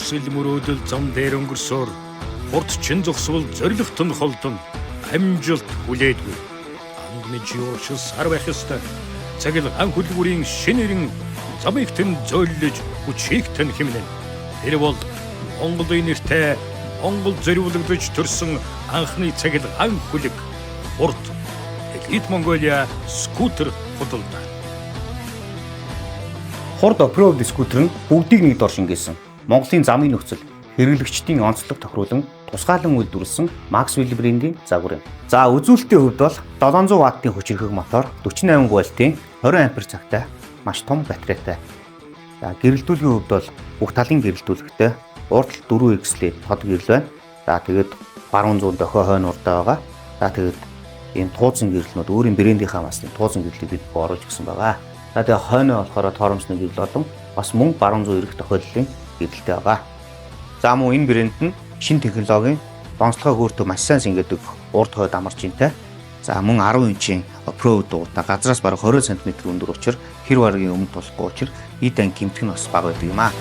хүсэл мөрөөдөл зам дээр өнгөрсөөр хурд чин зогсвол зоригт нь холдон амжилт хүлээдгүй. Ангны жиуршил сар байх ёстой. Цагил ан хөдөлгүүрийн шинэрэн замыг тэм зөөлөж хүчийг тань хэмнэн. Тэр бол Монголын нэртэй Монгол зориулагдж төрсөн анхны цагил ан хүлэг хурд Elite Mongolia скутер худалдаа. Хурд оффроуд скутер нь бүгдийг нэг дор шингээсэн. Монголын замын нөхцөл, хэрэглэгчдийн онцлог тохируулан тусгаалan үйлдвэрлэсэн Maxwell брендийн загвар юм. За үзүүлэлтийн хувьд бол 700 ваттын хүчирхэг мотор, 48 вольтын 20 ампер цагтай маш том батарейтай. За гэрэлтүүлгийн хувьд бол бүх талын гэрэлтүүлэгтэй урд 4X-ийн тод гэрэл байна. За тэгээд баруун зүүн дохио хойно урдаа байгаа. За тэгээд энэ тууцсан гэрэлнүүд өөрийн брендийнхаа масны тууцсан гэрэлийг бид оруулж гисэн байгаа. За тэгээд хойно болохоор торомсны гэрэл болон бас мөн баруун зүүн эрх тохиоллын гэрэлтэй байгаа. За мөн энэ брэнд нь шинэ технологийн донцлогоо хөөртөг маш сайн сингээдэг урд хойд амарчинтай. За мөн 10 инчийн оффроуд дуутай газраас бараг 20 см өндөр учир хэр баргийн өмнө тулахгүй учир эд ан гэмтэх нь бас бага байдаг юм аа.